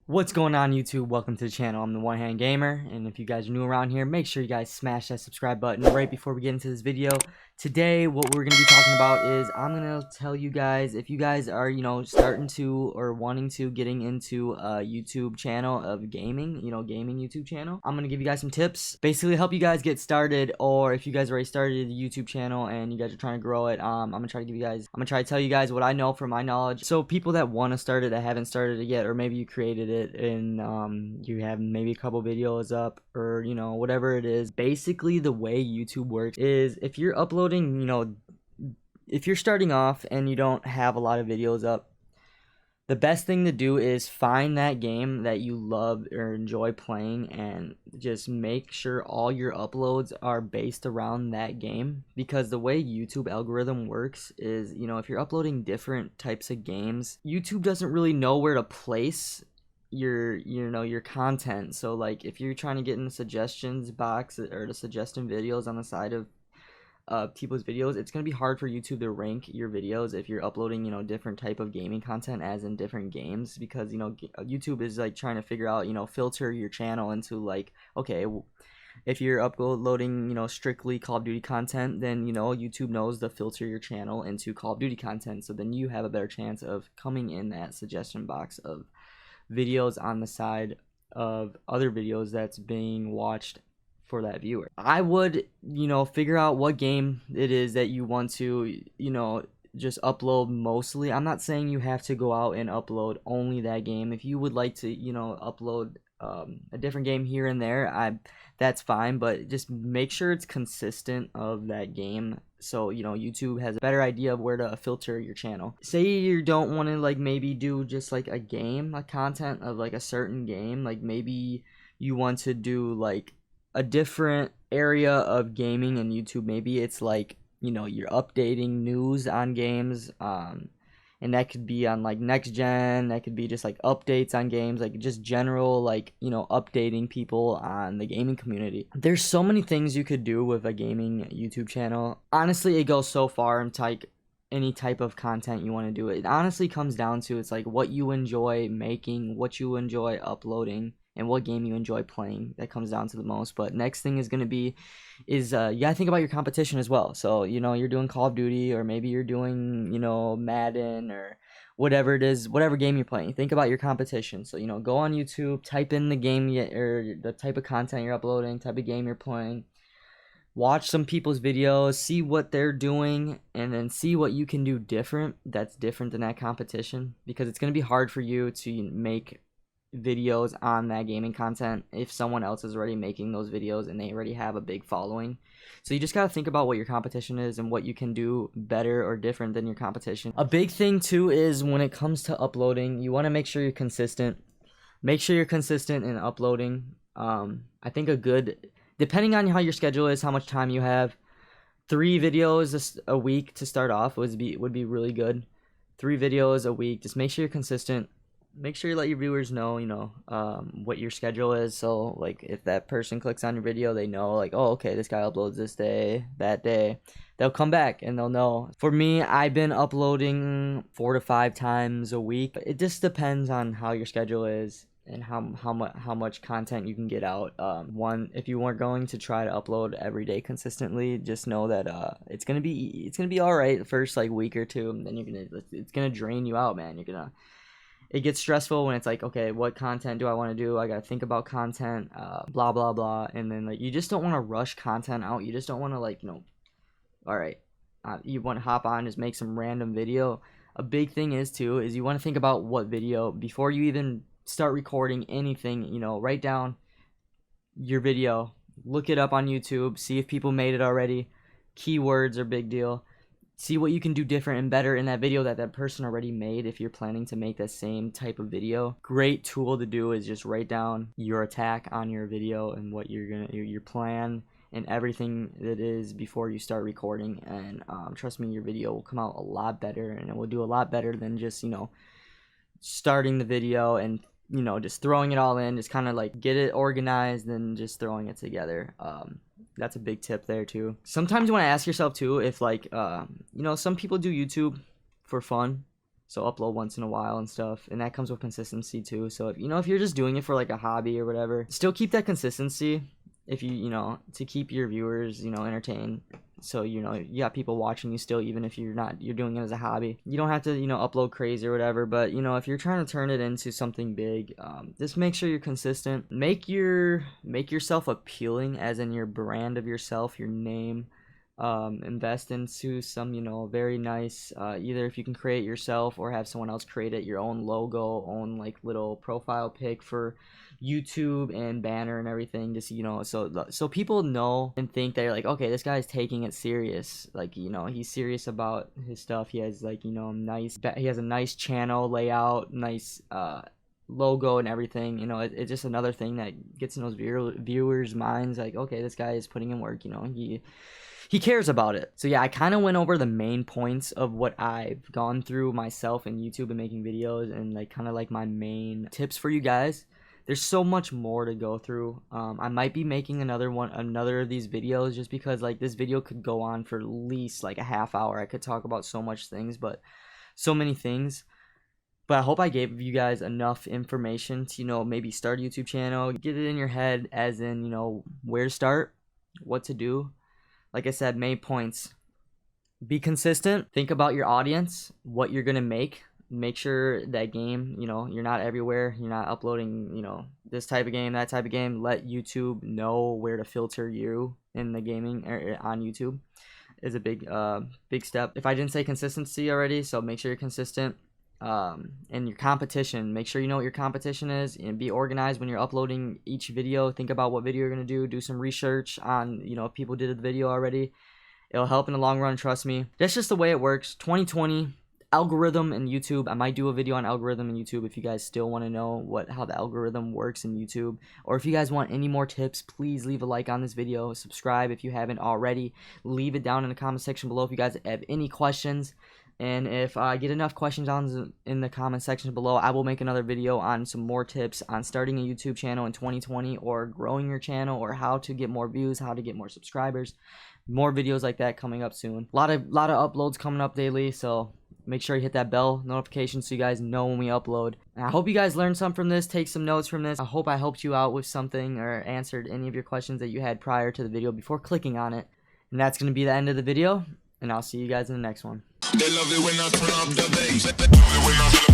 What's going on, YouTube? Welcome to the channel. I'm the One Hand Gamer, and if you guys are new around here, make sure you guys smash that subscribe button right before we get into this video. Today, what we're going to be talking about is I'm going to tell you guys, if you guys are, starting to or wanting to getting into a YouTube channel of gaming, gaming YouTube channel, I'm going to give you guys some tips, basically help you guys get started, or if you guys already started a YouTube channel and you guys are trying to grow it, I'm going to try to tell you guys what I know from my knowledge. So people that want to start it, that haven't started it yet, or maybe you created it and you have maybe a couple videos up, or whatever it is. Basically, the way YouTube works is if you're uploading, if you're starting off and you don't have a lot of videos up, the best thing to do is find that game that you love or enjoy playing and just make sure all your uploads are based around that game. Because the way YouTube algorithm works is, if you're uploading different types of games, YouTube doesn't really know where to place your content. So like if you're trying to get in the suggestions box or the suggestion videos on the side of people's videos, it's going to be hard for YouTube to rank your videos if you're uploading different type of gaming content, as in different games, because YouTube is like trying to figure out, filter your channel into like, okay, if you're uploading strictly Call of Duty content, then YouTube knows to filter your channel into Call of Duty content, so then you have a better chance of coming in that suggestion box of videos on the side of other videos that's being watched for that viewer. I would, figure out what game it is that you want to, just upload mostly. I'm not saying you have to go out and upload only that game. If you would like to, upload a different game here and there, that's fine, but just make sure it's consistent of that game, so YouTube has a better idea of where to filter your channel. Say you don't want to like maybe do just like a content of like a certain game, like maybe you want to do like a different area of gaming in YouTube. Maybe it's like you're updating news on games, and that could be on like next gen, that could be just like updates on games, like just general like updating people on the gaming community. There's so many things you could do with a gaming YouTube channel. Honestly, it goes so far in any type of content you want to do. It honestly comes down to, it's like what you enjoy making, what you enjoy uploading, and what game you enjoy playing. That comes down to the most. But next thing is going to be you gotta think about your competition as well. So you're doing Call of Duty, or maybe you're doing Madden, or whatever it is, whatever game you're playing. Think about your competition. So go on YouTube, type in the game or the type of content you're uploading, type of game you're playing, watch some people's videos, see what they're doing, and then see what you can do that's different than that competition. Because it's going to be hard for you to make videos on that gaming content if someone else is already making those videos and they already have a big following. So you just got to think about what your competition is and what you can do better or different than your competition. A big thing too is when it comes to uploading, you want to make sure you're consistent. Make sure you're consistent in uploading. I think depending on how your schedule is, how much time you have, 3 videos a week to start off would be really good. 3 videos a week. Just make sure you're consistent. Make sure you let your viewers know, what your schedule is. So like if that person clicks on your video, they know like, oh, okay, this guy uploads this day, that day. They'll come back and they'll know. For me, I've been uploading 4 to 5 times a week. It just depends on how your schedule is and how much content you can get out. If you weren't going to try to upload every day consistently, just know that it's gonna be all right the first like week or two, and then it's gonna drain you out, man. It gets stressful when it's like, okay, what content do I want to do? I gotta think about content, blah blah blah, and then like you just don't want to rush content out. You just don't want to like all right, you want to hop on, just make some random video. A big thing is you want to think about what video before you even start recording anything. Write down your video, look it up on YouTube, see if people made it already. Keywords are a big deal. See what you can do different and better in that video that person already made if you're planning to make that same type of video. Great tool to do is just write down your attack on your video and what your plan and everything that is before you start recording. And trust me, your video will come out a lot better, and it will do a lot better than just starting the video and just throwing it all in. Just kind of like get it organized and just throwing it together. That's a big tip there too. Sometimes you want to ask yourself too if like some people do YouTube for fun, So upload once in a while and stuff, and that comes with consistency too. So if if you're just doing it for like a hobby or whatever, still keep that consistency. If you to keep your viewers entertained, so you got people watching you still, even if you're doing it as a hobby. You don't have to upload crazy or whatever, but if you're trying to turn it into something big, just make sure you're consistent. Make yourself appealing, as in your brand of yourself, your name. Invest into some very nice, either if you can create yourself or have someone else create it, your own logo, own like little profile pic for YouTube and banner and everything, just so people know and think that you're like, okay, this guy's taking it serious, like he's serious about his stuff. He has like he has a nice channel layout, nice logo and everything. It's just another thing that gets in those viewers' minds, like, okay, this guy is putting in work, he cares about it. So yeah, I kind of went over the main points of what I've gone through myself in YouTube and making videos, and like kind of like my main tips for you guys. There's so much more to go through. I might be making another of these videos, just because like this video could go on for at least like a half hour. I could talk about so many things. But I hope I gave you guys enough information to maybe start a YouTube channel, get it in your head, as in where to start, what to do. Like I said, main points: be consistent, think about your audience, what you're gonna make sure that game, you're not everywhere, you're not uploading this type of game, that type of game. Let YouTube know where to filter you in the gaming on YouTube is a big step. If I didn't say consistency already, so make sure you're consistent. And your competition, make sure you know what your competition is, and be organized when you're uploading each video. Think about what video you're gonna do some research on if people did the video already. It'll help in the long run, trust me. That's just the way it works. 2020 algorithm in YouTube. I might do a video on algorithm in YouTube if you guys still want to know how the algorithm works in YouTube, or if you guys want any more tips, please leave a like on this video, subscribe if you haven't already, leave it down in the comment section below if you guys have any questions. And if I get enough questions in the comment section below, I will make another video on some more tips on starting a YouTube channel in 2020, or growing your channel, or how to get more views, how to get more subscribers. More videos like that coming up soon. A lot of uploads coming up daily, so make sure you hit that bell notification so you guys know when we upload. And I hope you guys learned something from this, take some notes from this. I hope I helped you out with something, or answered any of your questions that you had prior to the video before clicking on it. And that's going to be the end of the video, and I'll see you guys in the next one. They love it when I turn up the bass.